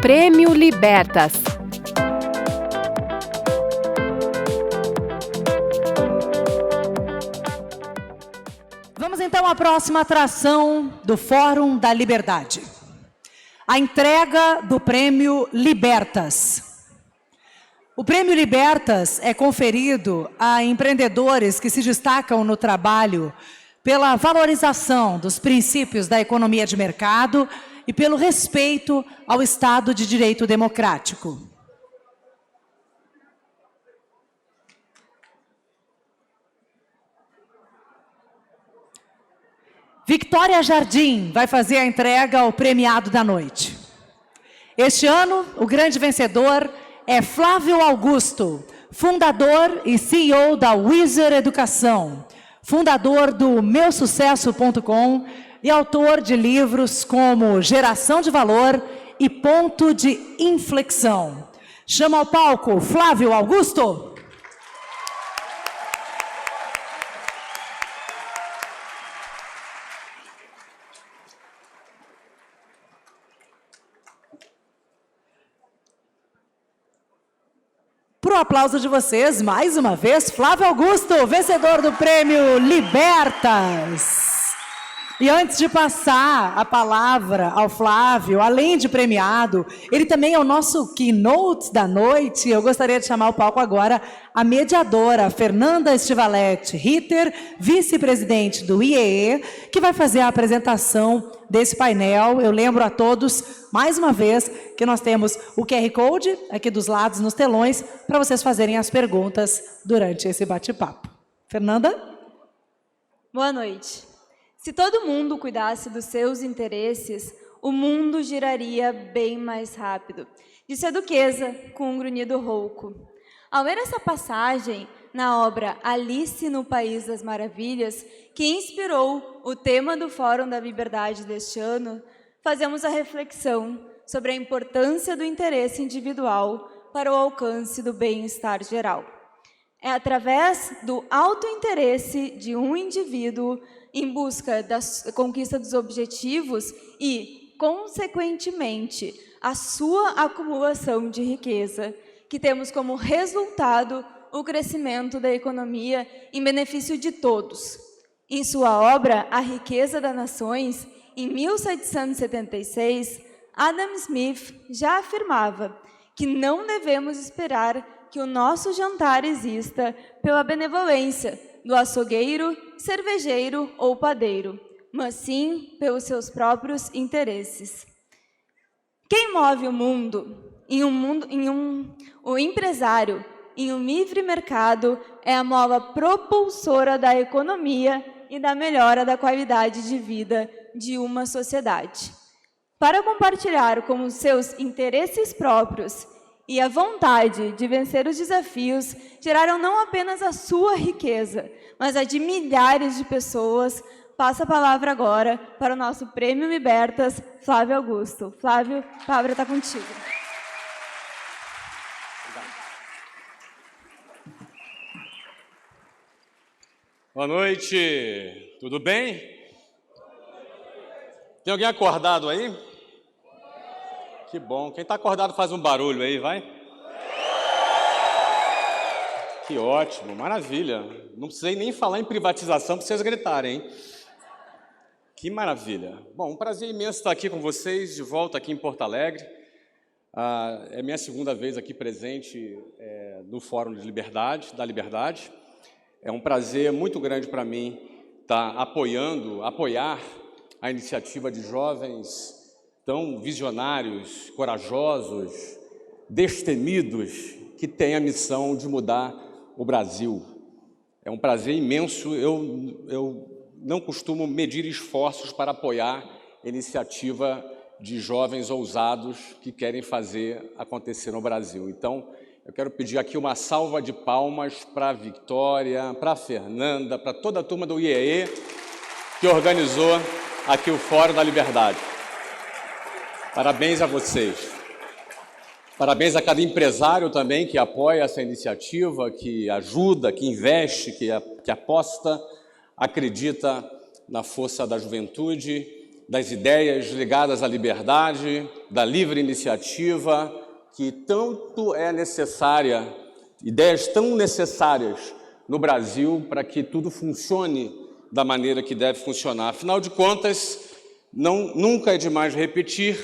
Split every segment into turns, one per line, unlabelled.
Prêmio Libertas.
Vamos então à próxima atração do Fórum da Liberdade. A entrega do Prêmio Libertas. O Prêmio Libertas é conferido a empreendedores que se destacam no trabalho pela valorização dos princípios da economia de mercado e pelo respeito ao Estado de Direito democrático. Victoria Jardim vai fazer a entrega ao premiado da noite. Este ano, o grande vencedor é Flávio Augusto, fundador e CEO da Wizard Educação, fundador do meusucesso.com e autor de livros como Geração de Valor e Ponto de Inflexão. Chama ao palco Flávio Augusto. Para o aplauso de vocês, mais uma vez, Flávio Augusto, vencedor do Prêmio Libertas. E antes de passar a palavra ao Flávio, além de premiado, ele também é o nosso keynote da noite. Eu gostaria de chamar ao palco agora a mediadora Fernanda Estivaletti Ritter, vice-presidente do IEE, que vai fazer a apresentação desse painel. Eu lembro a todos, mais uma vez, que nós temos o QR Code aqui dos lados nos telões para vocês fazerem as perguntas durante esse bate-papo. Fernanda?
Boa noite. Se todo mundo cuidasse dos seus interesses, o mundo giraria bem mais rápido. Disse a Duquesa com um grunhido rouco. Ao ver essa passagem na obra Alice no País das Maravilhas, que inspirou o tema do Fórum da Liberdade deste ano, fazemos a reflexão sobre a importância do interesse individual para o alcance do bem-estar geral. É através do autointeresse de um indivíduo em busca da conquista dos objetivos e, consequentemente, a sua acumulação de riqueza, que temos como resultado o crescimento da economia em benefício de todos. Em sua obra, A Riqueza das Nações, em 1776, Adam Smith já afirmava que não devemos esperar que o nosso jantar exista pela benevolência do açougueiro, cervejeiro ou padeiro, mas sim pelos seus próprios interesses. Quem move o mundo? O empresário, em um livre mercado, é a mola propulsora da economia e da melhora da qualidade de vida de uma sociedade. Para compartilhar com os seus interesses próprios e a vontade de vencer os desafios, geraram não apenas a sua riqueza, mas a de milhares de pessoas. Passo a palavra agora para o nosso Prêmio Libertas, Flávio Augusto. Flávio, a palavra está contigo.
Boa noite, tudo bem? Tem alguém acordado aí? Que bom, quem está acordado faz um barulho aí, vai? Que ótimo, maravilha. Não precisei nem falar em privatização para vocês gritarem, hein? Que maravilha. Bom, um prazer imenso estar aqui com vocês, de volta aqui em Porto Alegre. É minha segunda vez aqui presente no Fórum da Liberdade. É um prazer muito grande para mim estar apoiar a iniciativa de jovens tão visionários, corajosos, destemidos, que têm a missão de mudar o Brasil. É um prazer imenso. Eu não costumo medir esforços para apoiar a iniciativa de jovens ousados que querem fazer acontecer no Brasil. Então, eu quero pedir aqui uma salva de palmas para a Victoria, para a Fernanda, para toda a turma do IEE que organizou aqui o Fórum da Liberdade. Parabéns a vocês. Parabéns a cada empresário também que apoia essa iniciativa, que ajuda, que investe, que aposta, acredita na força da juventude das ideias ligadas à liberdade, da livre iniciativa, que tanto é necessária, ideias tão necessárias no Brasil para que tudo funcione da maneira que deve funcionar. Afinal de contas, nunca é demais repetir,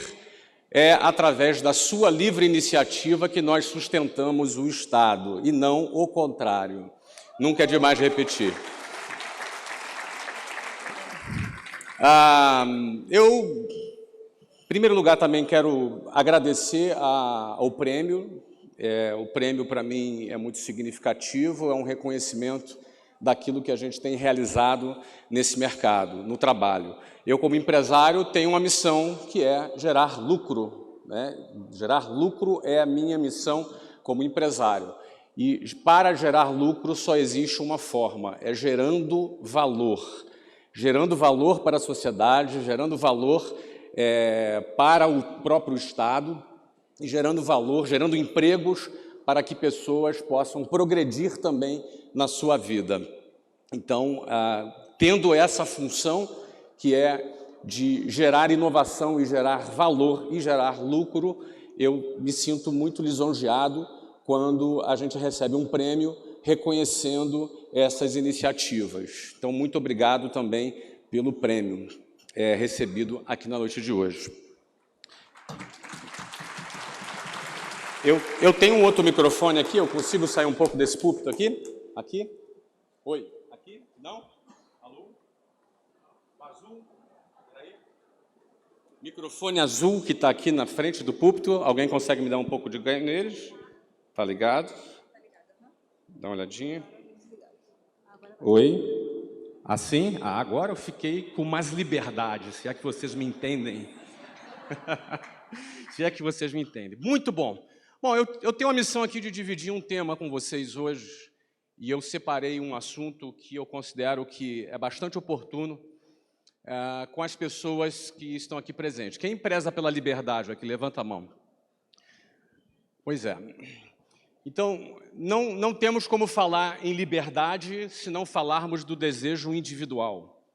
é através da sua livre iniciativa que nós sustentamos o Estado, e não o contrário. Nunca é demais repetir. Eu, em primeiro lugar, também quero agradecer ao prêmio. O prêmio, para mim, é muito significativo, é um reconhecimento daquilo que a gente tem realizado nesse mercado, no trabalho. Eu, como empresário, tenho uma missão que é gerar lucro, né? Gerar lucro é a minha missão como empresário. E para gerar lucro só existe uma forma, é gerando valor. Gerando valor para a sociedade, gerando valor para o próprio Estado, e gerando valor, gerando empregos para que pessoas possam progredir também na sua vida. Então, tendo essa função, que é de gerar inovação e gerar valor e gerar lucro, eu me sinto muito lisonjeado quando a gente recebe um prêmio reconhecendo essas iniciativas. Então, muito obrigado também pelo prêmio recebido aqui na noite de hoje. Eu tenho um outro microfone aqui, eu consigo sair um pouco desse púlpito aqui? Aqui? Oi? Aqui? Não? Alô? Azul? Peraí. Microfone azul que está aqui na frente do púlpito, alguém consegue me dar um pouco de ganho neles? Tá ligado? Dá uma olhadinha. Oi? Assim? Agora eu fiquei com mais liberdade, se é que vocês me entendem. Se é que vocês me entendem. Muito bom. Bom, eu tenho a missão aqui de dividir um tema com vocês hoje, e eu separei um assunto que eu considero que é bastante oportuno com as pessoas que estão aqui presentes. Quem preza pela liberdade aqui? Levanta a mão. Pois é. Então, não temos como falar em liberdade se não falarmos do desejo individual.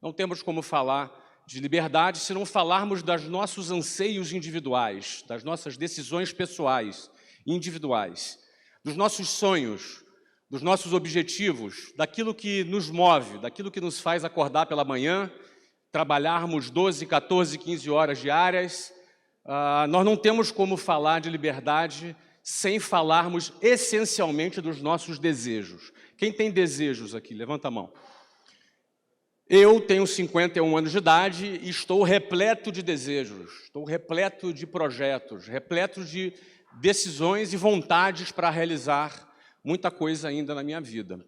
Não temos como falar de liberdade se não falarmos dos nossos anseios individuais, das nossas decisões pessoais, individuais, dos nossos sonhos, dos nossos objetivos, daquilo que nos move, daquilo que nos faz acordar pela manhã, trabalharmos 12, 14, 15 horas diárias. Nós não temos como falar de liberdade sem falarmos essencialmente dos nossos desejos. Quem tem desejos aqui? Levanta a mão. Eu tenho 51 anos de idade e estou repleto de desejos, estou repleto de projetos, repleto de decisões e vontades para realizar muita coisa ainda na minha vida.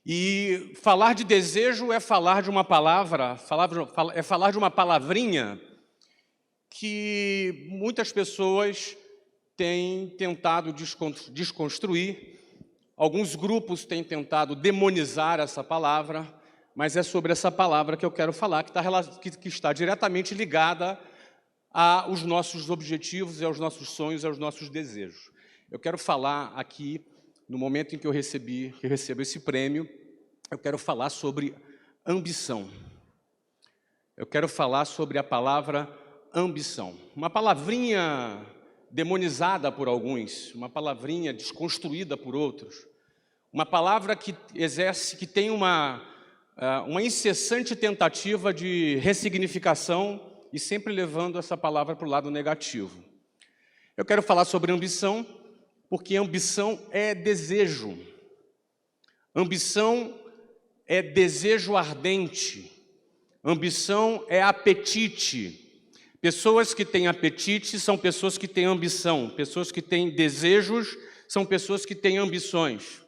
E falar de desejo é falar de uma palavra, é falar de uma palavrinha que muitas pessoas têm tentado desconstruir, alguns grupos têm tentado demonizar essa palavra, mas é sobre essa palavra que eu quero falar, que está diretamente ligada aos nossos objetivos, aos nossos sonhos, aos nossos desejos. Eu quero falar aqui, no momento em que eu recebo esse prêmio, eu quero falar sobre ambição. Eu quero falar sobre a palavra ambição. Uma palavrinha demonizada por alguns, uma palavrinha desconstruída por outros, uma palavra que tem uma incessante tentativa de ressignificação e sempre levando essa palavra para o lado negativo. Eu quero falar sobre ambição, porque ambição é desejo. Ambição é desejo ardente. Ambição é apetite. Pessoas que têm apetite são pessoas que têm ambição. Pessoas que têm desejos são pessoas que têm ambições.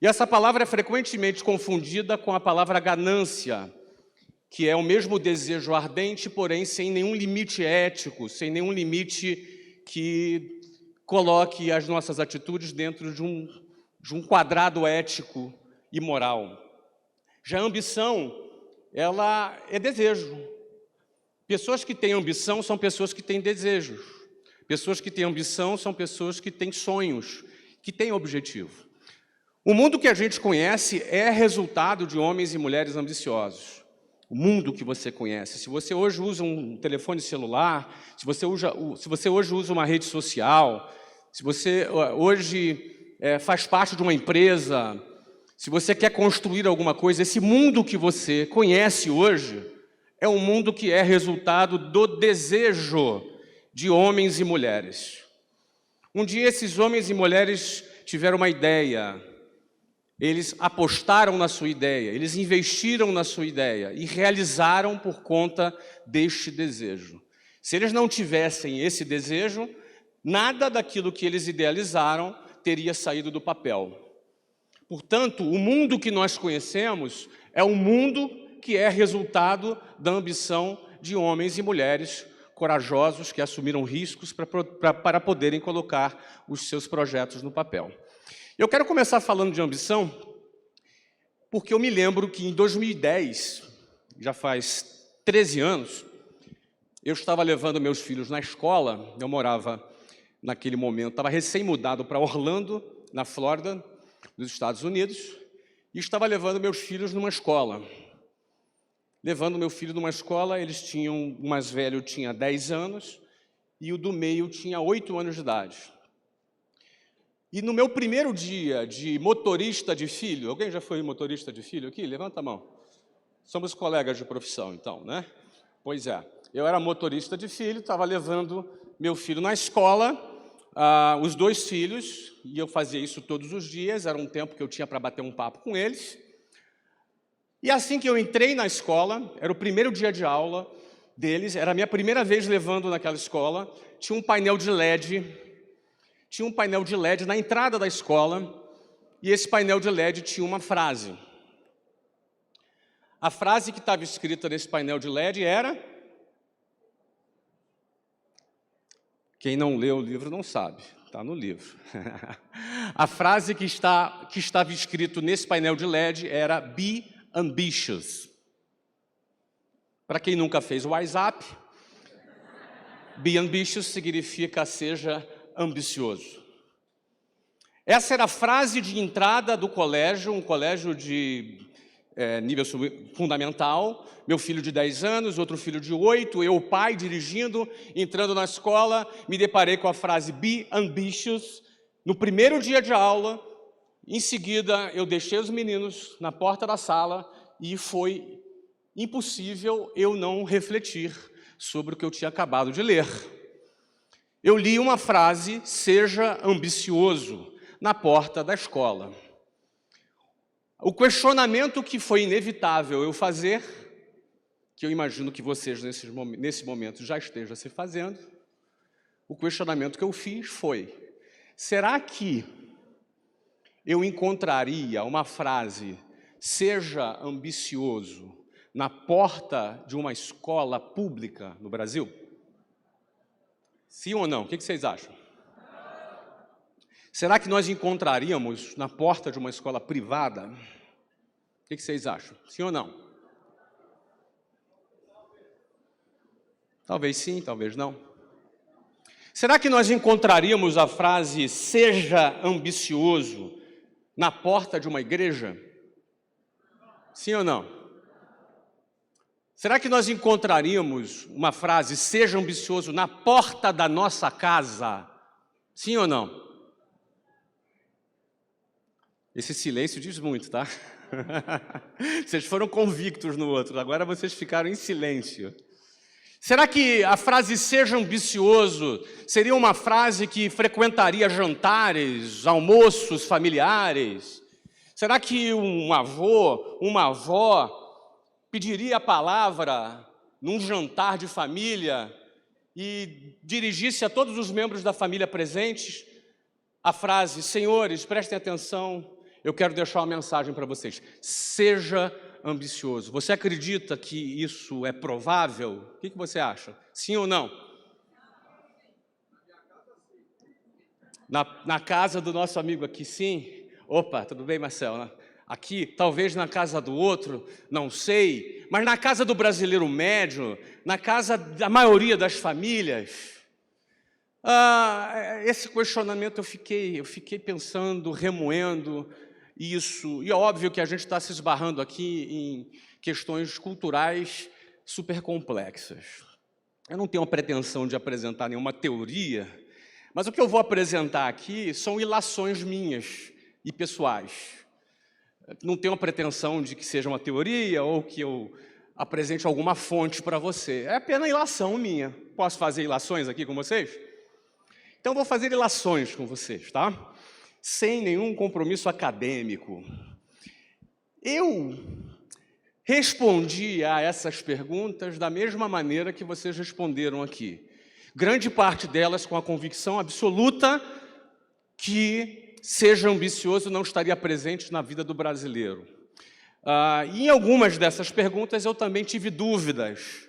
E essa palavra é frequentemente confundida com a palavra ganância, que é o mesmo desejo ardente, porém sem nenhum limite ético, sem nenhum limite que coloque as nossas atitudes dentro de um quadrado ético e moral. Já a ambição, ela é desejo. Pessoas que têm ambição são pessoas que têm desejos. Pessoas que têm ambição são pessoas que têm sonhos, que têm objetivo. O mundo que a gente conhece é resultado de homens e mulheres ambiciosos. o mundo que você conhece. Se você hoje usa um telefone celular, se você hoje usa uma rede social, se você hoje faz parte de uma empresa, se você quer construir alguma coisa, esse mundo que você conhece hoje é um mundo que é resultado do desejo de homens e mulheres. Um dia esses homens e mulheres tiveram uma ideia, eles apostaram na sua ideia, eles investiram na sua ideia e realizaram por conta deste desejo. Se eles não tivessem esse desejo, nada daquilo que eles idealizaram teria saído do papel. Portanto, o mundo que nós conhecemos é um mundo que é resultado da ambição de homens e mulheres corajosos que assumiram riscos para poderem colocar os seus projetos no papel. Eu quero começar falando de ambição, porque eu me lembro que em 2010, já faz 13 anos, eu estava levando meus filhos na escola, eu morava naquele momento, estava recém-mudado para Orlando, na Flórida, nos Estados Unidos, e estava levando meus filhos numa escola. Levando meu filho numa escola, eles tinham, o mais velho tinha 10 anos e o do meio tinha 8 anos de idade. E no meu primeiro dia de motorista de filho, alguém já foi motorista de filho aqui? Levanta a mão. Somos colegas de profissão, então, né? Pois é, eu era motorista de filho, estava levando meu filho na escola, os 2 filhos, e eu fazia isso todos os dias, era um tempo que eu tinha para bater um papo com eles. E assim que eu entrei na escola, era o primeiro dia de aula deles, era a minha primeira vez levando naquela escola, tinha um painel de LED, na entrada da escola, e esse painel de LED tinha uma frase. A frase que estava escrita nesse painel de LED era... Quem não leu o livro não sabe, está no livro. A frase que estava escrito nesse painel de LED era Be Ambitious. Para quem nunca fez o WhatsApp, Be Ambitious significa seja ambicioso. Essa era a frase de entrada do colégio, um colégio de nível fundamental, meu filho de 10 anos, outro filho de 8, eu, o pai, dirigindo, entrando na escola, me deparei com a frase Be Ambitious, no primeiro dia de aula. Em seguida, eu deixei os meninos na porta da sala e foi impossível eu não refletir sobre o que eu tinha acabado de ler. Eu li uma frase, seja ambicioso, na porta da escola. O questionamento que foi inevitável eu fazer, que eu imagino que vocês nesse momento já estejam se fazendo, o questionamento que eu fiz foi, será que eu encontraria uma frase, seja ambicioso, na porta de uma escola pública no Brasil? Sim ou não? O que vocês acham? Será que nós encontraríamos na porta de uma escola privada? O que vocês acham? Sim ou não? Talvez sim, talvez não. Será que nós encontraríamos a frase seja ambicioso na porta de uma igreja? Sim ou não? Será que nós encontraríamos uma frase seja ambicioso na porta da nossa casa? Sim ou não? Esse silêncio diz muito, tá? Vocês foram convictos no outro, agora vocês ficaram em silêncio. Será que a frase seja ambicioso seria uma frase que frequentaria jantares, almoços familiares? Será que um avô, uma avó pediria a palavra num jantar de família e dirigisse a todos os membros da família presentes a frase, senhores, prestem atenção, eu quero deixar uma mensagem para vocês. Seja ambicioso. Você acredita que isso é provável? O que você acha? Sim ou não? Na casa do nosso amigo aqui, sim. Opa, tudo bem, Marcelo? Aqui, talvez na casa do outro, não sei. Mas na casa do brasileiro médio, na casa da maioria das famílias... esse questionamento eu fiquei pensando, remoendo, isso. E é óbvio que a gente está se esbarrando aqui em questões culturais super complexas. Eu não tenho a pretensão de apresentar nenhuma teoria, mas o que eu vou apresentar aqui são ilações minhas e pessoais. Não tenho a pretensão de que seja uma teoria ou que eu apresente alguma fonte para você. É apenas ilação minha. Posso fazer ilações aqui com vocês? Então, vou fazer ilações com vocês, tá? Sem nenhum compromisso acadêmico. Eu respondi a essas perguntas da mesma maneira que vocês responderam aqui. Grande parte delas com a convicção absoluta que seja ambicioso não estaria presente na vida do brasileiro. E em algumas dessas perguntas eu também tive dúvidas.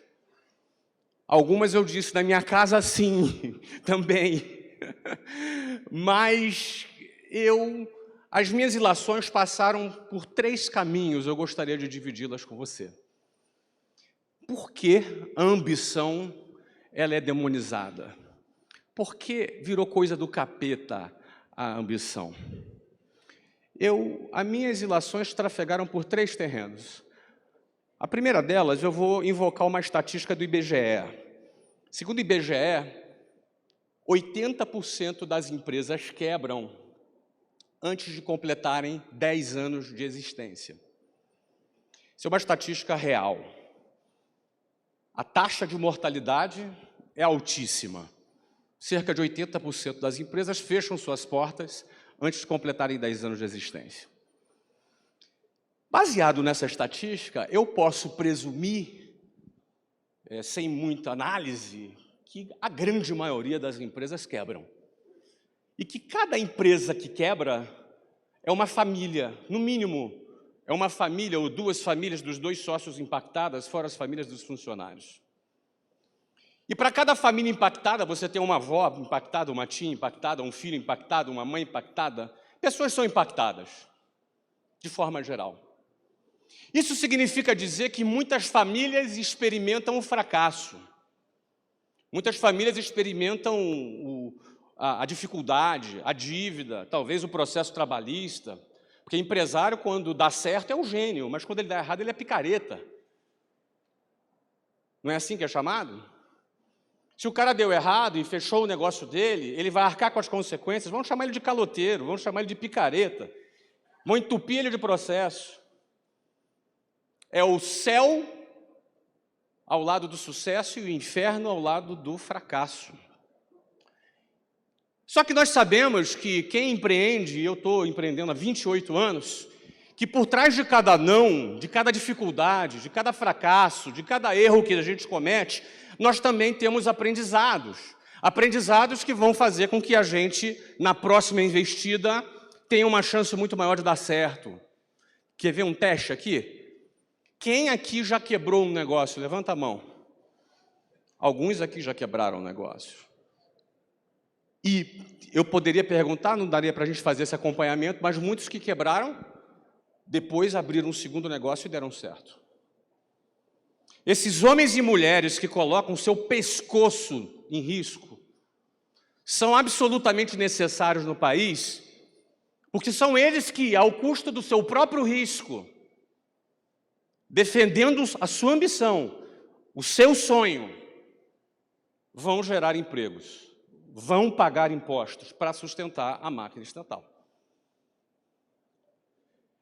Algumas eu disse, na minha casa sim, também. Mas as minhas ilações passaram por 3 caminhos, eu gostaria de dividi-las com você. Por que a ambição ela é demonizada? Por que virou coisa do capeta a ambição? As minhas ilações trafegaram por 3 terrenos. A primeira delas, eu vou invocar uma estatística do IBGE. Segundo o IBGE, 80% das empresas quebram antes de completarem 10 anos de existência. Isso é uma estatística real. A taxa de mortalidade é altíssima. Cerca de 80% das empresas fecham suas portas antes de completarem 10 anos de existência. Baseado nessa estatística, eu posso presumir, sem muita análise, que a grande maioria das empresas quebram. E que cada empresa que quebra é uma família, no mínimo, é uma família ou 2 famílias dos 2 sócios impactadas, fora as famílias dos funcionários. E para cada família impactada, você tem uma avó impactada, uma tia impactada, um filho impactado, uma mãe impactada. Pessoas são impactadas, de forma geral. Isso significa dizer que muitas famílias experimentam o fracasso. Muitas famílias experimentam a dificuldade, a dívida, talvez o processo trabalhista. Porque empresário, quando dá certo, é um gênio, mas quando ele dá errado, ele é picareta. Não é assim que é chamado? Se o cara deu errado e fechou o negócio dele, ele vai arcar com as consequências, vão chamar ele de caloteiro, vão chamar ele de picareta, vão entupir ele de processo. É o céu ao lado do sucesso e o inferno ao lado do fracasso. Só que nós sabemos que quem empreende, e eu estou empreendendo há 28 anos, que por trás de cada não, de cada dificuldade, de cada fracasso, de cada erro que a gente comete, nós também temos aprendizados. Aprendizados que vão fazer com que a gente, na próxima investida, tenha uma chance muito maior de dar certo. Quer ver um teste aqui? Quem aqui já quebrou um negócio? Levanta a mão. Alguns aqui já quebraram um negócio. E eu poderia perguntar, não daria para a gente fazer esse acompanhamento, mas muitos que quebraram, depois abriram um segundo negócio e deram certo. Esses homens e mulheres que colocam seu pescoço em risco são absolutamente necessários no país, porque são eles que, ao custo do seu próprio risco, defendendo a sua ambição, o seu sonho, vão gerar empregos, vão pagar impostos para sustentar a máquina estatal.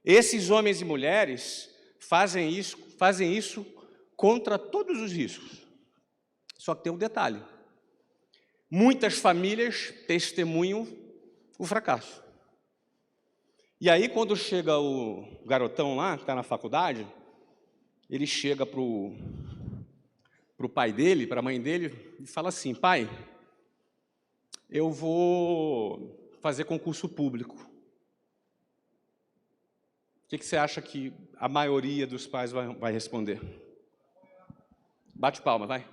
Esses homens e mulheres fazem isso contra todos os riscos. Só que tem um detalhe. Muitas famílias testemunham o fracasso. E aí, quando chega o garotão lá, que está na faculdade, ele chega para o pai dele, para a mãe dele, e fala assim: pai, eu vou fazer concurso público. O que você acha que a maioria dos pais vai responder? Bate palma, vai.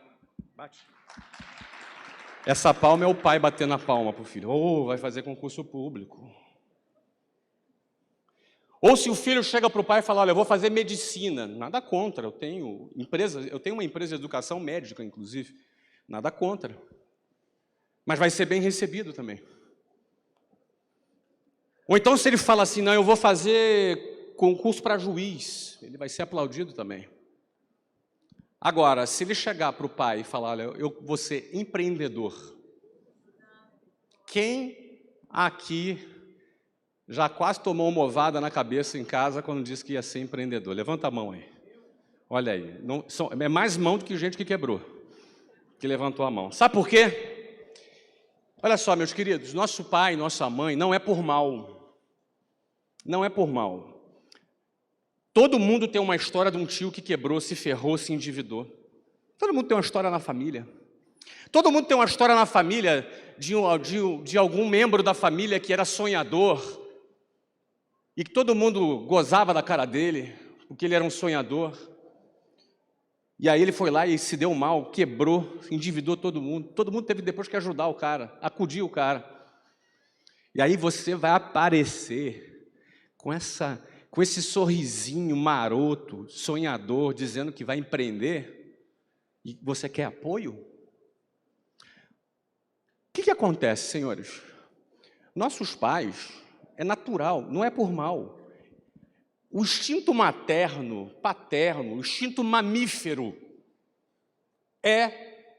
Bate. Essa palma é o pai batendo a palma para o filho. Vai fazer concurso público. Ou se o filho chega para o pai e fala: olha, eu vou fazer medicina. Nada contra, eu tenho uma empresa de educação médica, inclusive. Nada contra. Mas vai ser bem recebido também. Ou então se ele fala assim, não, eu vou fazer concurso para juiz, ele vai ser aplaudido também. Agora, se ele chegar para o pai e falar, olha, eu vou ser empreendedor, quem aqui já quase tomou uma ovada na cabeça em casa quando disse que ia ser empreendedor? Levanta a mão aí. Olha aí, é mais mão do que gente que quebrou, que levantou a mão. Sabe por quê? Olha só, meus queridos, nosso pai, nossa mãe, não é por mal. Não é por mal. Todo mundo tem uma história de um tio que quebrou, se ferrou, se endividou. Todo mundo tem uma história na família. Todo mundo tem uma história na família de algum membro da família que era sonhador e que todo mundo gozava da cara dele, porque ele era um sonhador. E aí ele foi lá e se deu mal, quebrou, endividou todo mundo. Todo mundo teve depois que ajudar o cara, acudir o cara. E aí você vai aparecer com esse sorrisinho maroto, sonhador, dizendo que vai empreender, e você quer apoio? O que acontece, senhores? Nossos pais, é natural, não é por mal. O instinto materno, paterno, o instinto mamífero é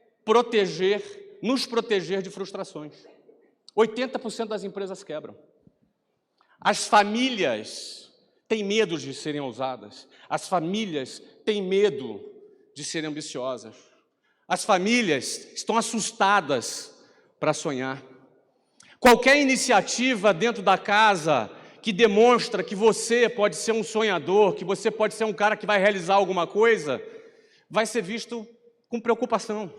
nos proteger de frustrações. 80% das empresas quebram. As famílias têm medo de serem ousadas. As famílias têm medo de serem ambiciosas. As famílias estão assustadas para sonhar. Qualquer iniciativa dentro da casa que demonstra que você pode ser um sonhador, que você pode ser um cara que vai realizar alguma coisa, vai ser visto com preocupação.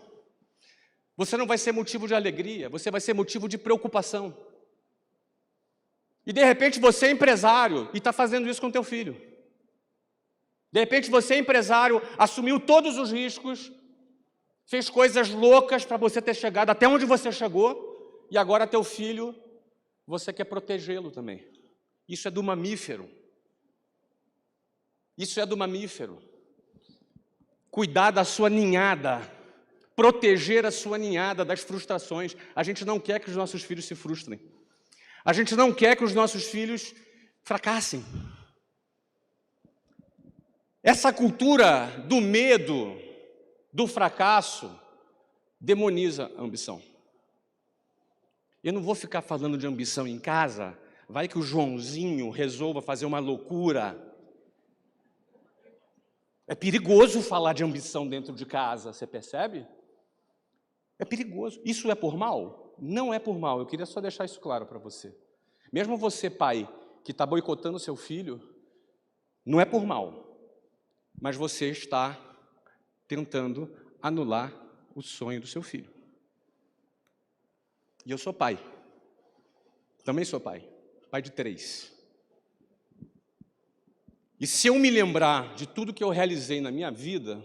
Você não vai ser motivo de alegria, você vai ser motivo de preocupação. E de repente você é empresário e está fazendo isso com teu filho. De repente você é empresário, assumiu todos os riscos, fez coisas loucas para você ter chegado até onde você chegou, e agora teu filho, você quer protegê-lo também. Isso é do mamífero. Isso é do mamífero. Cuidar da sua ninhada, proteger a sua ninhada das frustrações. A gente não quer que os nossos filhos se frustrem. A gente não quer que os nossos filhos fracassem. Essa cultura do medo, do fracasso, demoniza a ambição. Eu não vou ficar falando de ambição em casa, vai que o Joãozinho resolva fazer uma loucura. É perigoso falar de ambição dentro de casa, você percebe? É perigoso. Isso é por mal? Não é por mal, eu queria só deixar isso claro para você. Mesmo você, pai, que está boicotando seu filho, não é por mal, mas você está tentando anular o sonho do seu filho. E eu sou pai, também sou pai de 3. E se eu me lembrar de tudo que eu realizei na minha vida,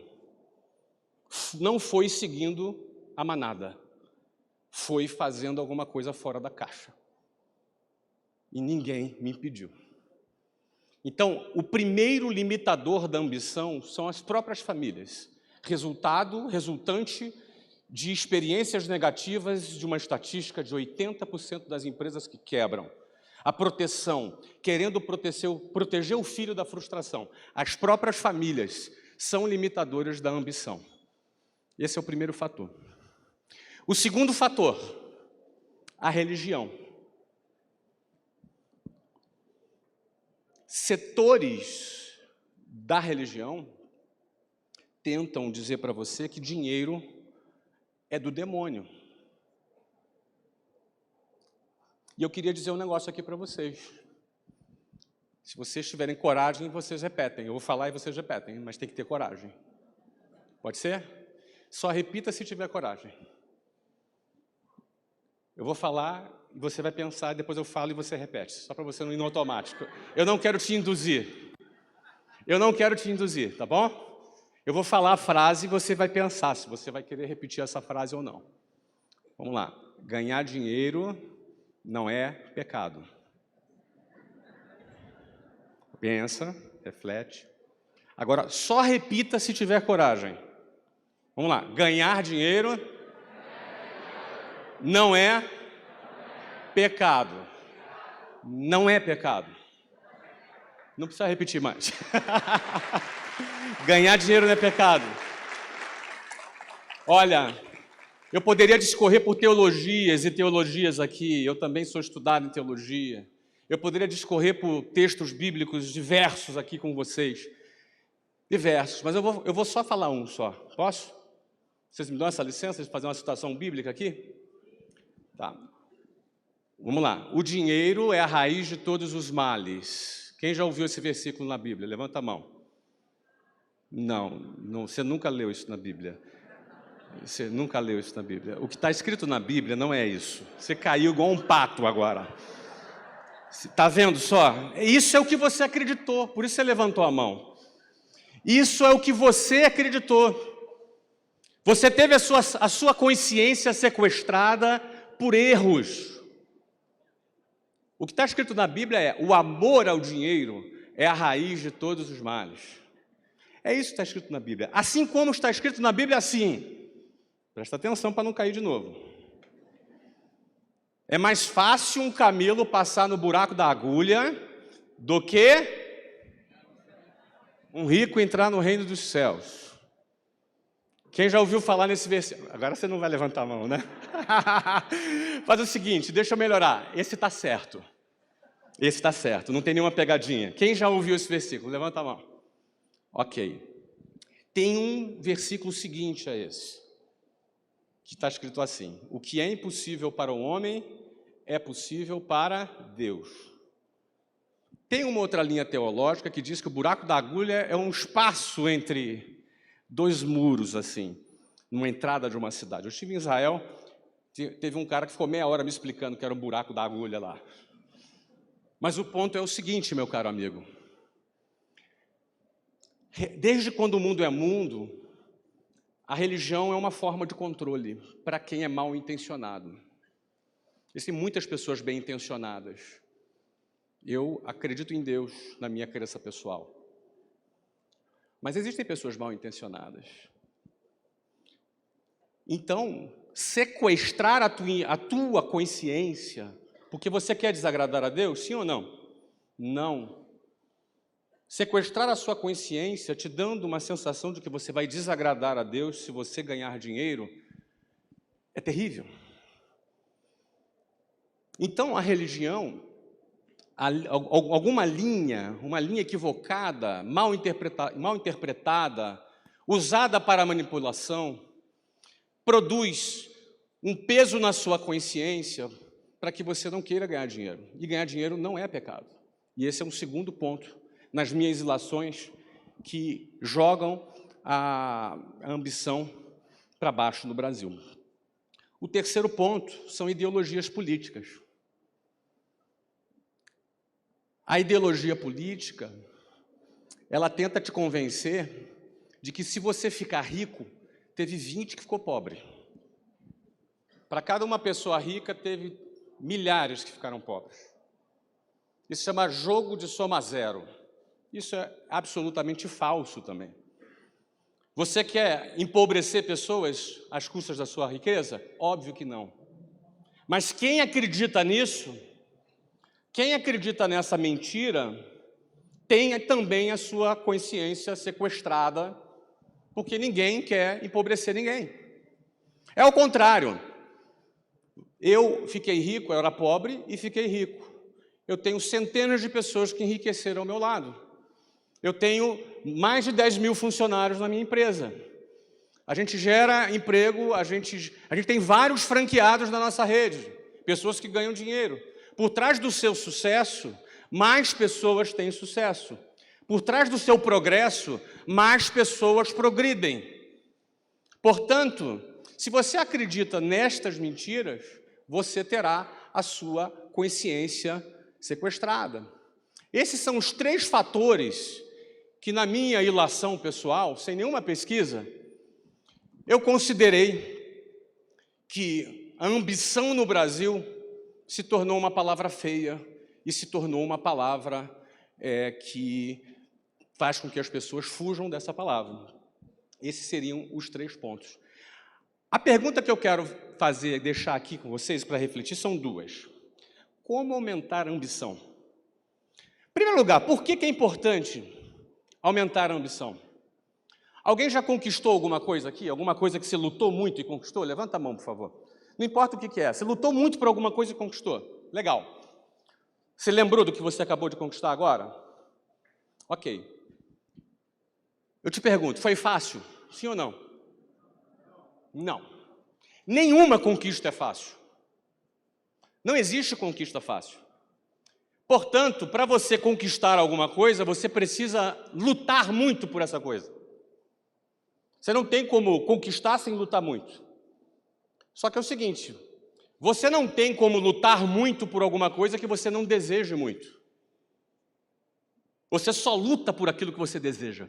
não foi seguindo a manada, foi fazendo alguma coisa fora da caixa. E ninguém me impediu. Então, o primeiro limitador da ambição são as próprias famílias. Resultante de experiências negativas de uma estatística de 80% das empresas que quebram. A proteção, querendo proteger o filho da frustração. As próprias famílias são limitadoras da ambição. Esse é o primeiro fator. O segundo fator, a religião. Setores da religião tentam dizer para você que dinheiro é do demônio. E eu queria dizer um negócio aqui para vocês. Se vocês tiverem coragem, vocês repetem. Eu vou falar e vocês repetem, mas tem que ter coragem. Pode ser? Só repita se tiver coragem. Eu vou falar e você vai pensar, depois eu falo e você repete, só para você não ir no automático. Eu não quero te induzir. Eu não quero te induzir, tá bom? Eu vou falar a frase e você vai pensar se você vai querer repetir essa frase ou não. Vamos lá. Ganhar dinheiro não é pecado. Pensa, reflete. Agora, só repita se tiver coragem. Vamos lá. Ganhar dinheiro não é pecado. Não é pecado. Não precisa repetir mais. Ganhar dinheiro não é pecado. Olha, eu poderia discorrer por teologias e teologias aqui. Eu também sou estudado em teologia. Eu poderia discorrer por textos bíblicos diversos aqui com vocês. Diversos, mas eu vou só falar um só. Posso? Vocês me dão essa licença de fazer uma citação bíblica aqui? Tá. Vamos lá. O dinheiro é a raiz de todos os males. Quem já ouviu esse versículo na Bíblia? Levanta a mão. Não, você nunca leu isso na Bíblia. Você nunca leu isso na Bíblia. O que está escrito na Bíblia não é isso. Você caiu igual um pato agora. Está vendo só? Isso é o que você acreditou, por isso você levantou a mão. Isso é o que você acreditou. Você teve a sua consciência sequestrada por erros. O que está escrito na Bíblia é: o amor ao dinheiro é a raiz de todos os males. É isso que está escrito na Bíblia. Assim como está escrito na Bíblia assim. Presta atenção para não cair de novo. É mais fácil um camelo passar no buraco da agulha do que um rico entrar no reino dos céus. Quem já ouviu falar nesse versículo? Agora você não vai levantar a mão, né? Faz o seguinte, deixa eu melhorar. Esse está certo. Esse está certo, não tem nenhuma pegadinha. Quem já ouviu esse versículo? Levanta a mão. Ok. Tem um versículo seguinte a esse, que está escrito assim: o que é impossível para o homem é possível para Deus. Tem uma outra linha teológica que diz que o buraco da agulha é um espaço entre dois muros, assim, numa entrada de uma cidade. Eu estive em Israel, teve um cara que ficou meia hora me explicando que era um buraco da agulha lá. Mas o ponto é o seguinte, meu caro amigo. Desde quando o mundo é mundo, a religião é uma forma de controle para quem é mal intencionado. Existem muitas pessoas bem intencionadas. Eu acredito em Deus na minha crença pessoal. Mas existem pessoas mal intencionadas. Então, sequestrar a tua consciência, porque você quer desagradar a Deus, sim ou não? Não. Sequestrar a sua consciência, te dando uma sensação de que você vai desagradar a Deus se você ganhar dinheiro, é terrível. Então, a religião, alguma linha, uma linha equivocada, mal interpretada, usada para manipulação, produz um peso na sua consciência para que você não queira ganhar dinheiro. E ganhar dinheiro não é pecado. E esse é um segundo ponto nas minhas ilações que jogam a ambição para baixo no Brasil. O terceiro ponto são ideologias políticas. A ideologia política, ela tenta te convencer de que se você ficar rico, teve 20 que ficou pobre. Para cada uma pessoa rica, teve milhares que ficaram pobres. Isso se chama jogo de soma zero. Isso é absolutamente falso também. Você quer empobrecer pessoas às custas da sua riqueza? Óbvio que não. Mas quem acredita nisso, quem acredita nessa mentira, tem também a sua consciência sequestrada, porque ninguém quer empobrecer ninguém. É o contrário. Eu fiquei rico, eu era pobre e fiquei rico. Eu tenho centenas de pessoas que enriqueceram ao meu lado. Eu tenho mais de 10 mil funcionários na minha empresa. A gente gera emprego, a gente tem vários franqueados na nossa rede, pessoas que ganham dinheiro. Por trás do seu sucesso, mais pessoas têm sucesso. Por trás do seu progresso, mais pessoas progridem. Portanto, se você acredita nestas mentiras, você terá a sua consciência sequestrada. Esses são os 3 fatores que, na minha ilação pessoal, sem nenhuma pesquisa, eu considerei que a ambição no Brasil se tornou uma palavra feia e se tornou uma palavra que faz com que as pessoas fujam dessa palavra. Esses seriam os 3 pontos. A pergunta que eu quero fazer, deixar aqui com vocês para refletir, são 2. Como aumentar a ambição? Em primeiro lugar, por que é importante aumentar a ambição? Alguém já conquistou alguma coisa aqui? Alguma coisa que você lutou muito e conquistou? Levanta a mão, por favor. Não importa o que é. Você lutou muito por alguma coisa e conquistou. Legal. Você lembrou do que você acabou de conquistar agora? Ok. Eu te pergunto, foi fácil? Sim ou não? Não. Nenhuma conquista é fácil. Não existe conquista fácil. Portanto, para você conquistar alguma coisa, você precisa lutar muito por essa coisa. Você não tem como conquistar sem lutar muito. Só que é o seguinte, você não tem como lutar muito por alguma coisa que você não deseje muito. Você só luta por aquilo que você deseja.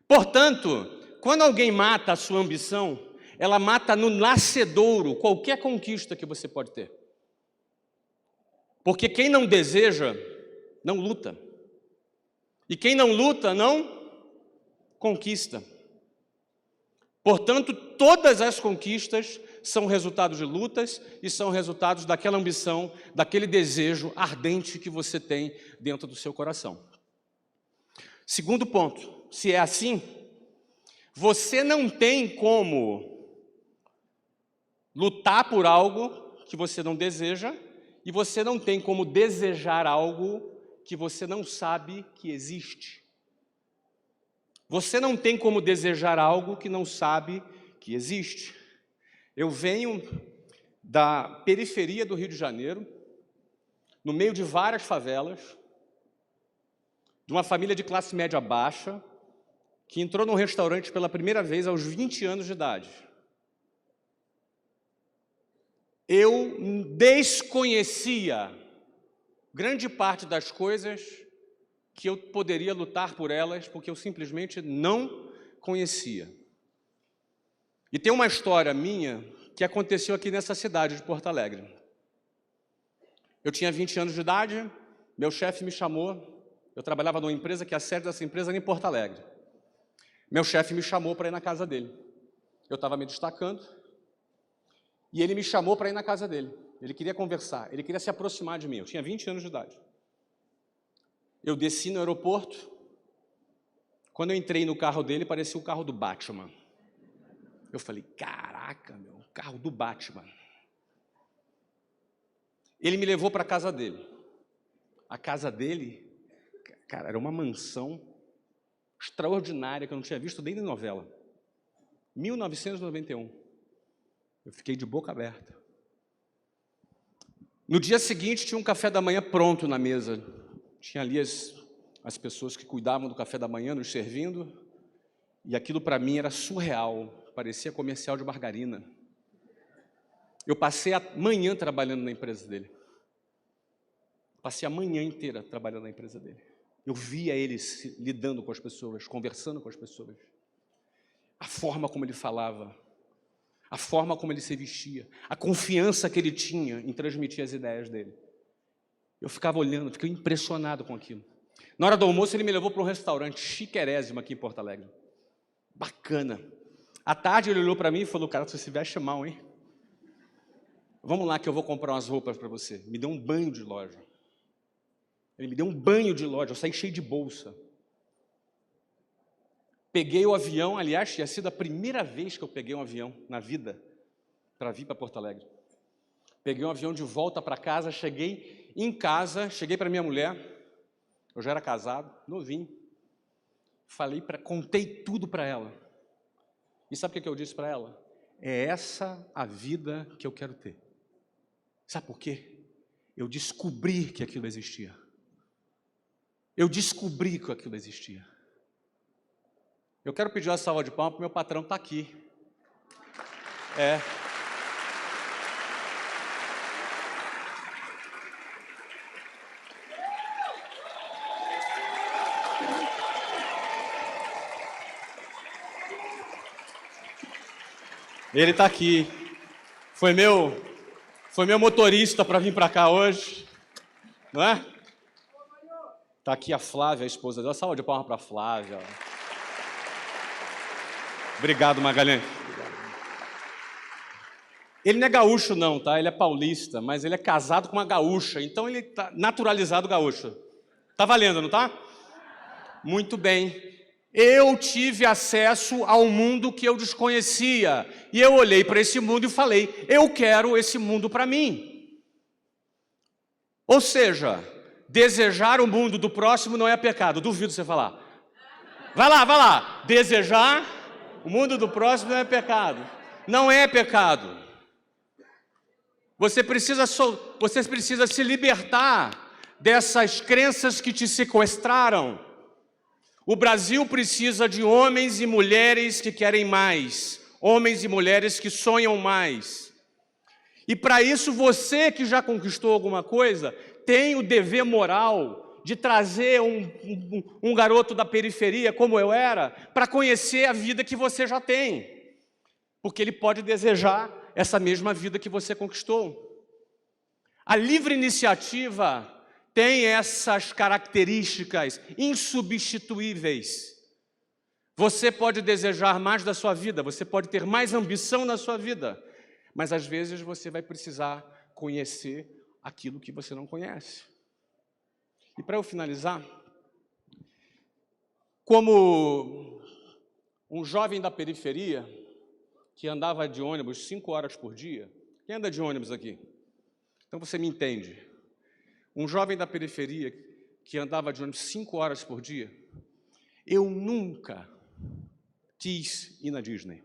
Portanto, quando alguém mata a sua ambição, ela mata no nascedouro qualquer conquista que você pode ter. Porque quem não deseja, não luta. E quem não luta, não conquista. Portanto, todas as conquistas são resultados de lutas e são resultados daquela ambição, daquele desejo ardente que você tem dentro do seu coração. Segundo ponto, se é assim, você não tem como lutar por algo que você não deseja e você não tem como desejar algo que você não sabe que existe. Você não tem como desejar algo que não sabe que existe. Eu venho da periferia do Rio de Janeiro, no meio de várias favelas, de uma família de classe média baixa, que entrou num restaurante pela primeira vez aos 20 anos de idade. Eu desconhecia grande parte das coisas que eu poderia lutar por elas, porque eu simplesmente não conhecia. E tem uma história minha que aconteceu aqui nessa cidade de Porto Alegre. Eu tinha 20 anos de idade, meu chefe me chamou, eu trabalhava numa empresa que a sede dessa empresa era em Porto Alegre. Meu chefe me chamou para ir na casa dele. Eu estava me destacando e ele me chamou para ir na casa dele. Ele queria conversar, ele queria se aproximar de mim. Eu tinha 20 anos de idade. Eu desci no aeroporto. Quando eu entrei no carro dele, parecia o carro do Batman. Eu falei, caraca, meu, o carro do Batman. Ele me levou para a casa dele. A casa dele, cara, era uma mansão extraordinária que eu não tinha visto nem em novela. 1991. Eu fiquei de boca aberta. No dia seguinte, tinha um café da manhã pronto na mesa. Tinha ali as pessoas que cuidavam do café da manhã, nos servindo. E aquilo para mim era surreal. Parecia comercial de margarina. Eu passei a manhã trabalhando na empresa dele. Passei a manhã inteira trabalhando na empresa dele. Eu via ele lidando com as pessoas, conversando com as pessoas. A forma como ele falava, a forma como ele se vestia, a confiança que ele tinha em transmitir as ideias dele. Eu ficava olhando, fiquei impressionado com aquilo. Na hora do almoço, ele me levou para um restaurante chiquérrimo aqui em Porto Alegre. Bacana. À tarde, ele olhou para mim e falou, cara, você se veste mal, hein? Vamos lá que eu vou comprar umas roupas para você. Me deu um banho de loja. Ele me deu um banho de loja, eu saí cheio de bolsa. Peguei o avião, aliás, tinha sido a primeira vez que eu peguei um avião na vida para vir para Porto Alegre. Peguei um avião de volta para casa, cheguei em casa, cheguei para minha mulher, eu já era casado, novinho, contei tudo para ela. E sabe o que eu disse para ela? É essa a vida que eu quero ter. Sabe por quê? Eu descobri que aquilo existia. Eu descobri que aquilo existia. Eu quero pedir uma salva de palmas para o meu patrão estar aqui. Ele está aqui. Foi meu motorista para vir para cá hoje. Não é? Está aqui a Flávia, a esposa dela. Salva de palmas para a Flávia. Obrigado, Magalhães. Ele não é gaúcho não, tá? Ele é paulista, mas ele é casado com uma gaúcha, então ele tá naturalizado gaúcho. Tá valendo, não tá? Muito bem. Eu tive acesso ao mundo que eu desconhecia. E eu olhei para esse mundo e falei, eu quero esse mundo para mim. Ou seja, desejar o mundo do próximo não é pecado. Duvido você falar. Vai lá. Desejar o mundo do próximo não é pecado. Não é pecado. Você precisa se libertar dessas crenças que te sequestraram. O Brasil precisa de homens e mulheres que querem mais, homens e mulheres que sonham mais. E para isso, você que já conquistou alguma coisa, tem o dever moral de trazer um garoto da periferia, como eu era, para conhecer a vida que você já tem. Porque ele pode desejar essa mesma vida que você conquistou. A livre iniciativa tem essas características insubstituíveis. Você pode desejar mais da sua vida, você pode ter mais ambição na sua vida, mas às vezes você vai precisar conhecer aquilo que você não conhece. E para eu finalizar, como um jovem da periferia que andava de ônibus 5 horas por dia, quem anda de ônibus aqui? Então você me entende. Um jovem da periferia que andava de ônibus 5 horas por dia, eu nunca quis ir na Disney.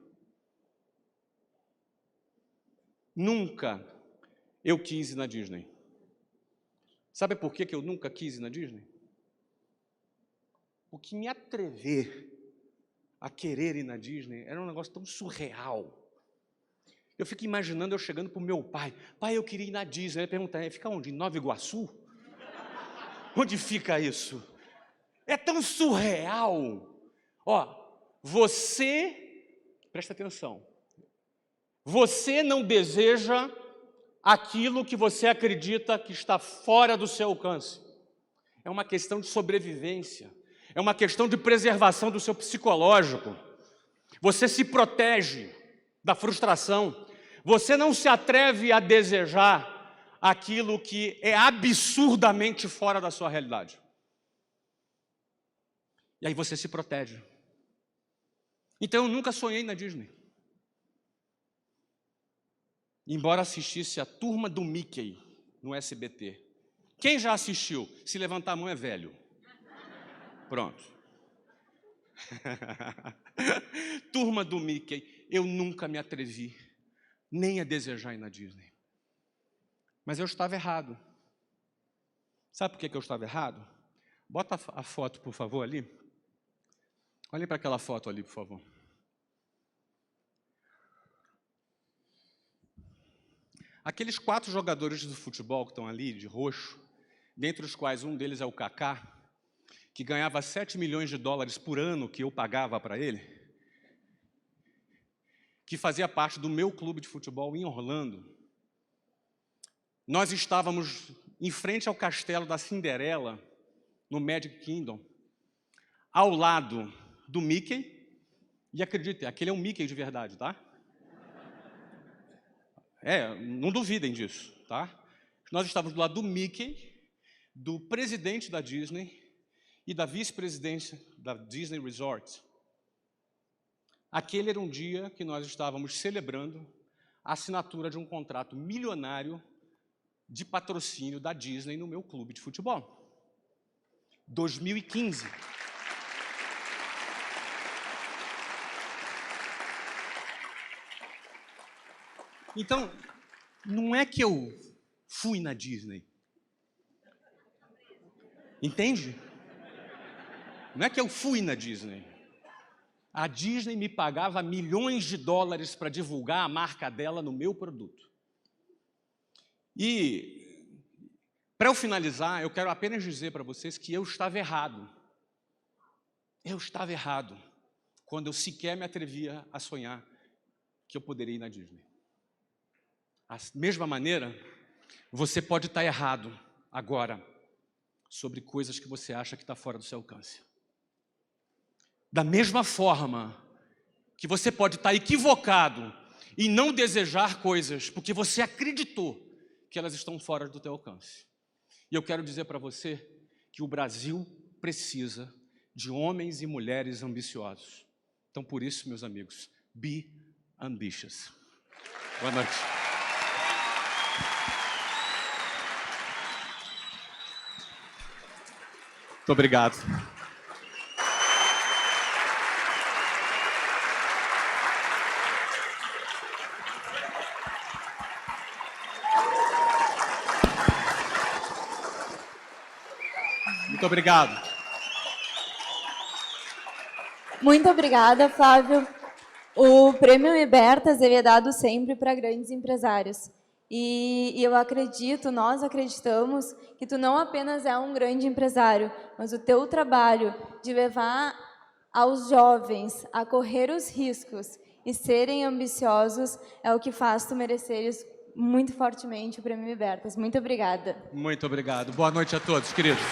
Nunca eu quis ir na Disney. Sabe por que eu nunca quis ir na Disney? Porque me atrever a querer ir na Disney era um negócio tão surreal. Eu fico imaginando eu chegando para o meu pai. Pai, eu queria ir na Disney. Ele pergunta, fica onde? Em Nova Iguaçu? Onde fica isso? É tão surreal. Presta atenção. Você não deseja aquilo que você acredita que está fora do seu alcance. É uma questão de sobrevivência. É uma questão de preservação do seu psicológico. Você se protege da frustração. Você não se atreve a desejar aquilo que é absurdamente fora da sua realidade. E aí você se protege. Então eu nunca sonhei na Disney. Embora assistisse a Turma do Mickey no SBT. Quem já assistiu? Se levantar a mão é velho. Pronto. Turma do Mickey. Eu nunca me atrevi nem a desejar ir na Disney. Mas eu estava errado. Sabe por que eu estava errado? Bota a foto, por favor, ali. Olhem para aquela foto ali, por favor. Aqueles 4 jogadores do futebol que estão ali, de roxo, dentre os quais um deles é o Kaká, que ganhava 7 milhões de dólares por ano que eu pagava para ele, que fazia parte do meu clube de futebol em Orlando. Nós estávamos em frente ao castelo da Cinderela, no Magic Kingdom, ao lado do Mickey, e acreditem, aquele é um Mickey de verdade, tá? Não duvidem disso, tá? Nós estávamos do lado do Mickey, do presidente da Disney e da vice-presidência da Disney Resort. Aquele era um dia que nós estávamos celebrando a assinatura de um contrato milionário de patrocínio da Disney no meu clube de futebol. 2015. Então, não é que eu fui na Disney. Entende? Não é que eu fui na Disney. A Disney me pagava milhões de dólares para divulgar a marca dela no meu produto. E, para eu finalizar, eu quero apenas dizer para vocês que eu estava errado. Eu estava errado quando eu sequer me atrevia a sonhar que eu poderia ir na Disney. Da mesma maneira, você pode estar errado agora sobre coisas que você acha que está fora do seu alcance. Da mesma forma que você pode estar equivocado em não desejar coisas porque você acreditou que elas estão fora do teu alcance. E eu quero dizer para você que o Brasil precisa de homens e mulheres ambiciosos. Então, por isso, meus amigos, be ambitious. Boa noite. Muito obrigado. Muito obrigado.
Muito obrigada, Flávio. O Prêmio Libertas ele é dado sempre para grandes empresários. E eu acredito, nós acreditamos, que tu não apenas é um grande empresário, mas o teu trabalho de levar aos jovens a correr os riscos e serem ambiciosos é o que faz tu mereceres muito fortemente o Prêmio Libertas. Muito obrigada.
Muito obrigado. Boa noite a todos, queridos.